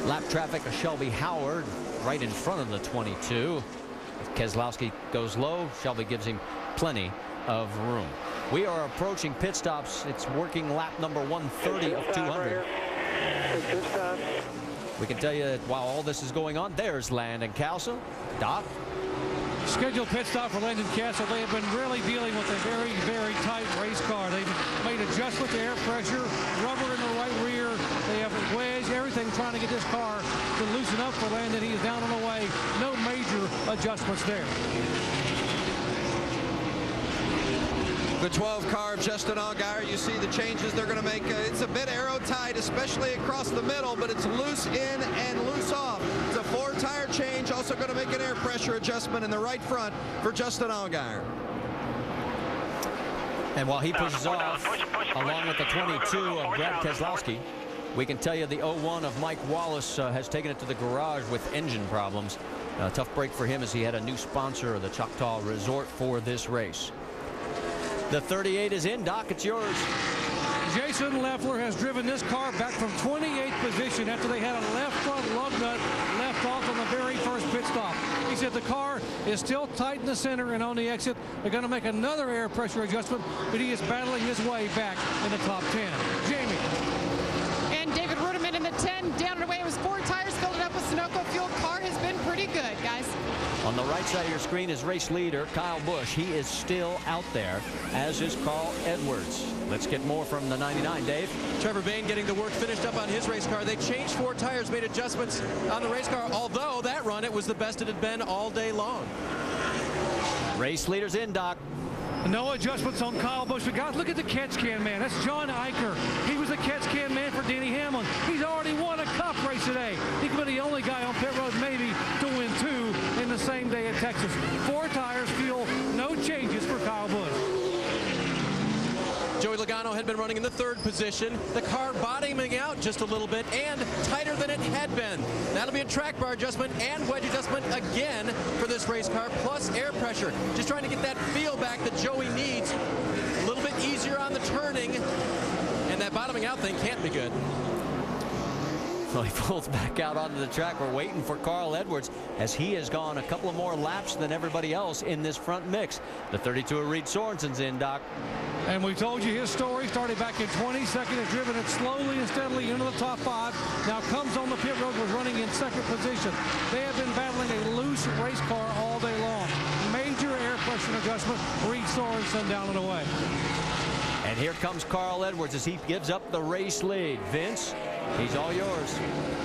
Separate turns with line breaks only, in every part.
Lap traffic of Shelby Howard right in front of the 22. If Keselowski goes low, Shelby gives him plenty of room. We are approaching pit stops. It's working lap number 130 of 200. We can tell you that while all this is going on, there's Landon Castle. Doc?
Scheduled pit stop for Landon Castle. They have been really dealing with a very, very tight race car. They've made adjustments to air pressure, rubber in the right rear. They have a wedge, everything trying to get this car to loosen up for Landon. He is down on the way. No major adjustments there.
The 12 car of Justin Allgaier, you see the changes they're going to make. It's a bit aero tight, especially across the middle, but it's loose in and loose off. It's a 4-tire change, also going to make an air pressure adjustment in the right front for Justin Allgaier.
And while he pushes off, along with the 22 of Brad Keselowski, we can tell you the 01 of Mike Wallace has taken it to the garage with engine problems. A tough break for him as he had a new sponsor, the Choctaw Resort, for this race. The 38 is in. Doc, it's yours.
Jason Leffler has driven this car back from 28th position after they had a left front lug nut left off on the very first pit stop. He said the car is still tight in the center and on the exit. They're going to make another air pressure adjustment, but he is battling his way back in the top 10. Jamie.
And David Rudiman in the 10, down and away. It was 4 tires, filled it up with Sunoco fuel. Car has been pretty good, guys.
On the right side of your screen is race leader Kyle Busch. He is still out there, as is Carl Edwards. Let's get more from the 99, Dave.
Trevor Bayne getting the work finished up on his race car. They changed 4 tires, made adjustments on the race car, although that run, it was the best it had been all day long.
Race leaders in, Doc.
No adjustments on Kyle Busch. But guys, look at the catch can man. That's John Eicher. He was the catch can man for Denny Hamlin. He's already won a cup race today. He could be the only guy on pit road maybe to win 2 in the same day at Texas. 4 tires, fuel, no changes for Kyle Busch.
Joey Logano had been running in the 3rd position. The car bottoming out just a little bit and tighter than it had been. That'll be a track bar adjustment and wedge adjustment again for this race car, plus air pressure. Just trying to get that feel back that Joey needs. A little bit easier on the turning, and that bottoming out thing can't be good.
Well, he pulls back out onto the track. We're waiting for Carl Edwards as he has gone a couple of more laps than everybody else in this front mix. The 32 of Reed Sorensen's in, Doc.
And we told you his story started back in 22nd, has driven it slowly and steadily into the top 5. Now comes on the pit road, was running in 2nd position. They have been battling a loose race car all day long. Major air pressure adjustment. Reed Sorensen down and away.
And here comes Carl Edwards as he gives up the race lead. Vince, he's all yours.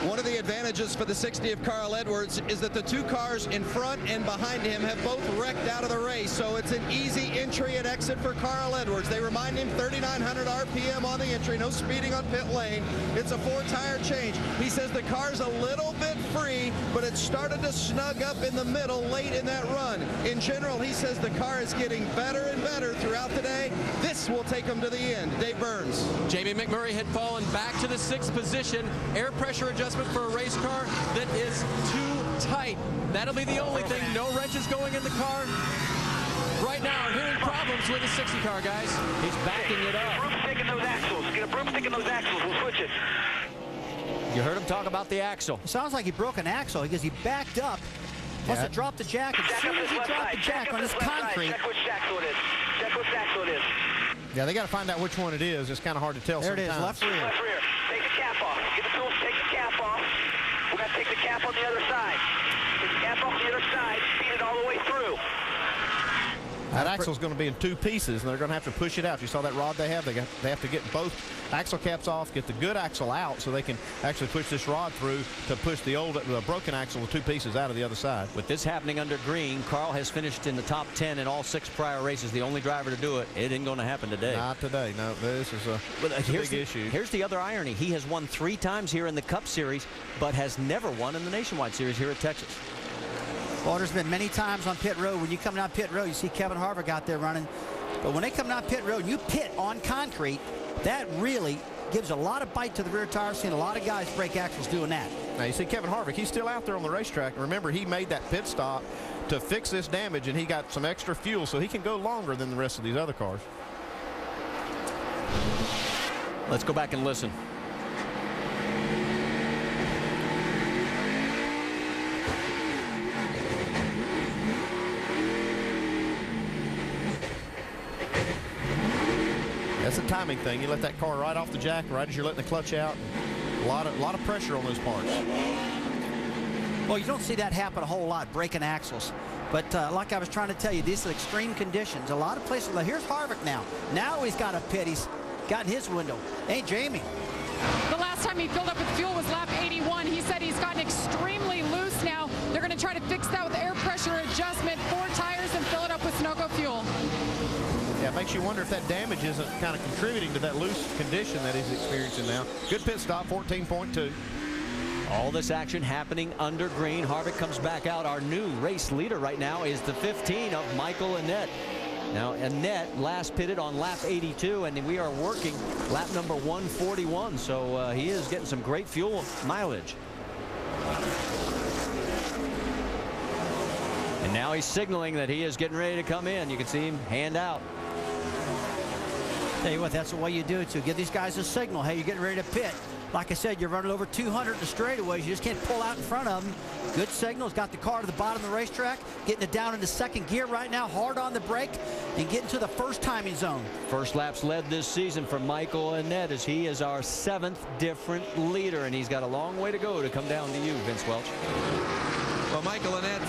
One of the advantages for the 60 of Carl Edwards is that the 2 cars in front and behind him have both wrecked out of the race, so it's an easy entry and exit for Carl Edwards. They remind him 3,900 RPM on the entry, no speeding on pit lane. It's a 4-tire change. He says the car's a little bit free, but it started to snug up in the middle late in that run. In general, he says the car is getting better and better throughout the day. This will take him to the end. Dave Burns. Jamie McMurray had fallen back to the 6th position. Air pressure adjustment for a race car that is too tight. That'll be the only thing. No wrenches going in the car. Right now, we're hearing problems with the 60 car, guys.
He's backing it up.
Broomstick in those axles. Get a broomstick in those axles. We'll switch it.
You heard him talk about the axle.
It sounds like he broke an axle because he backed up. Plus it dropped the jack. As soon as he dropped the jack on his concrete.
Check which axle it is. Check which axle it is.
Yeah, they got to find out which one it is. It's kind of hard to tell
there
sometimes.
It is, left rear.
Left rear. Take the cap off. Get the tools, take the cap off. We're going to take the cap on the other side. Take the cap off the other side. Feed it all the way through.
That axle's going to be in 2 pieces, and they're going to have to push it out. You saw that rod they have? They have to get both axle caps off, get the good axle out, so they can actually push this rod through to push the broken axle with 2 pieces out of the other side.
With this happening under green, Carl has finished in the top 10 in all 6 prior races. The only driver to do it. It ain't going to happen today.
Not today. No, this is a big issue.
Here's the other irony. He has won 3 times here in the Cup Series, but has never won in the Nationwide Series here at Texas.
Well, there's been many times on pit road when you come down pit road, you see Kevin Harvick out there running. But when they come down pit road, you pit on concrete, that really gives a lot of bite to the rear tire. Seen a lot of guys break axles doing that.
Now, you see Kevin Harvick, he's still out there on the racetrack. Remember, he made that pit stop to fix this damage, and he got some extra fuel, so he can go longer than the rest of these other cars.
Let's go back and listen.
timing thing. You let that car right off the jack right as you're letting the clutch out. A lot of pressure on those parts.
Well, you don't see that happen a whole lot, breaking axles. But like I was trying to tell you, these are extreme conditions. A lot of places. Here's Harvick now. Now he's got a pit. He's got in his window. Hey, Jamie.
The last time he filled up with fuel was lap 81. He said he's gotten extremely loose now. They're going to try to fix that with air pressure adjustment, 4 tires, and fill it up with Sunoco fuel.
Yeah, it makes you wonder if that damage isn't kind of contributing to that loose condition that he's experiencing now. Good pit stop, 14.2.
All this action happening under green. Harvick comes back out. Our new race leader right now is the 15 of Michael Annett. Now, Annett last pitted on lap 82, and we are working lap number 141, so he is getting some great fuel mileage. And now he's signaling that he is getting ready to come in. You can see him hand out.
Tell you what, that's the way you do it, too. Give these guys a signal. Hey, you're getting ready to pit. Like I said, you're running over 200 in the straightaways. You just can't pull out in front of them. Good signals. Got the car to the bottom of the racetrack. Getting it down into second gear right now. Hard on the brake. And getting to the first timing zone.
First laps led this season for Michael Annett, as he is our 7th different leader. And he's got a long way to go to come down to you, Vince Welch.
Well, Michael Annett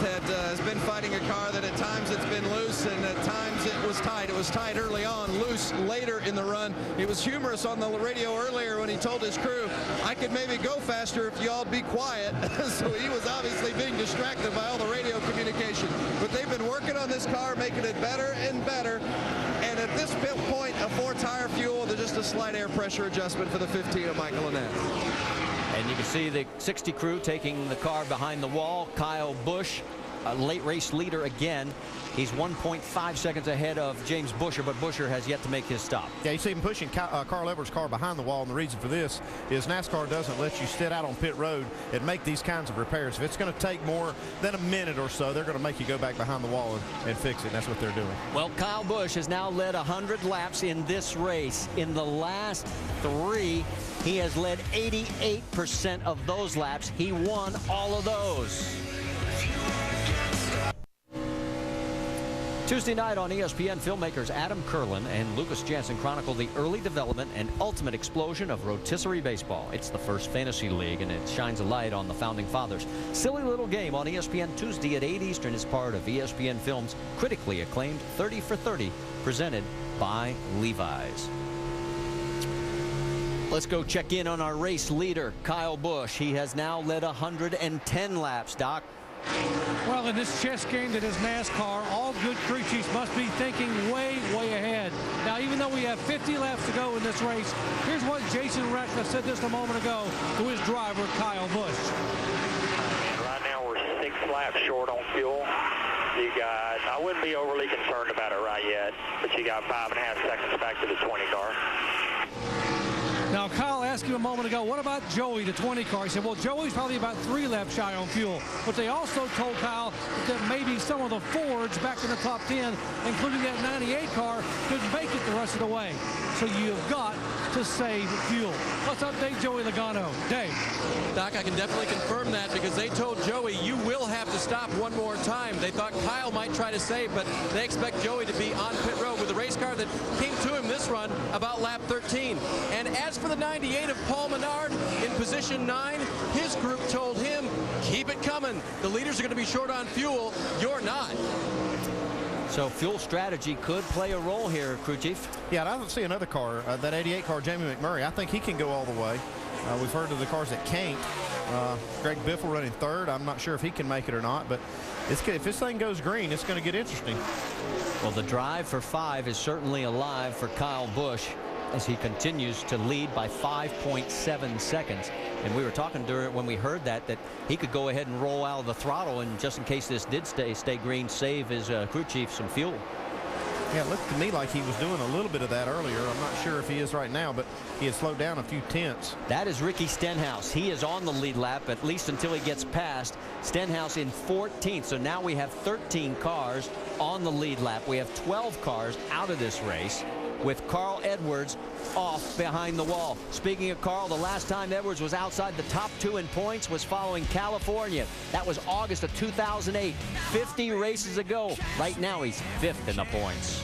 has been fighting a car that at times it's been loose and at times it was tight. It was tight early on, loose later in the run. He was humorous on the radio earlier when he told his crew, I could maybe go faster if y'all be quiet. So he was obviously being distracted by all the radio communication. But they've been working on this car, making it better and better. And at this point, a 4-tire fuel, there's just a slight air pressure adjustment for the 15 of Michael Annett.
And you can see the 60 crew taking the car behind the wall. Kyle Busch, a late race leader again. He's 1.5 seconds ahead of James Buescher, but Buescher has yet to make his stop.
Yeah, you see him pushing Carl Edwards' car behind the wall, and the reason for this is NASCAR doesn't let you sit out on pit road and make these kinds of repairs. If it's going to take more than a minute or so, they're going to make you go back behind the wall and fix it, and that's what they're doing.
Well, Kyle Busch has now led 100 laps in this race. In the last 3, he has led 88% of those laps. He won all of those. Tuesday night on ESPN, filmmakers Adam Curlin and Lucas Jansen chronicle the early development and ultimate explosion of rotisserie baseball. It's the first fantasy league, and it shines a light on the founding fathers. Silly little game on ESPN Tuesday at 8 Eastern is part of ESPN Films' critically acclaimed 30 for 30, presented by Levi's. Let's go check in on our race leader, Kyle Busch. He has now led 110 laps, Doc.
Well, in this chess game that is NASCAR, all good crew chiefs must be thinking way, way ahead. Now, even though we have 50 laps to go in this race, here's what Jason Ratcliffe said just a moment ago to his driver, Kyle Busch.
Right now, we're 6 laps short on fuel. You got, I wouldn't be overly concerned about it right yet, but you got 5.5 seconds back to the 20 car.
Now, Kyle asked you a moment ago, what about Joey, the 20 car? He said, well, Joey's probably about 3 laps shy on fuel. But they also told Kyle that maybe some of the Fords back in the top 10, including that 98 car, could make it the rest of the way. So you've got to save fuel. Let's update Joey Logano. Dave.
Doc, I can definitely confirm that because they told Joey you will have to stop one more time. They thought Kyle might try to save, but they expect Joey to be on pit road with a race car that came to him this run about lap 13. And as for the 98 of Paul Menard in position 9, his group told him, keep it coming. The leaders are going to be short on fuel. You're not.
So fuel strategy could play a role here, crew chief.
Yeah, I don't see another car, that 88 car, Jamie McMurray. I think he can go all the way. We've heard of the cars that can't. Greg Biffle running 3rd. I'm not sure if he can make it or not, but if this thing goes green, it's going to get interesting.
Well, the drive for 5 is certainly alive for Kyle Busch as he continues to lead by 5.7 seconds. And we were talking during when we heard that he could go ahead and roll out of the throttle, and just in case this did stay green, save his crew chief some fuel.
Yeah, it looked to me like he was doing a little bit of that earlier. I'm not sure if he is right now, but he had slowed down a few tenths.
That is Ricky Stenhouse. He is on the lead lap, at least until he gets past. Stenhouse in 14th. So now we have 13 cars on the lead lap. We have 12 cars out of this race, with Carl Edwards off behind the wall. Speaking of Carl, the last time Edwards was outside the top 2 in points was following California. That was August of 2008, 50 races ago. Right now he's 5th in the points.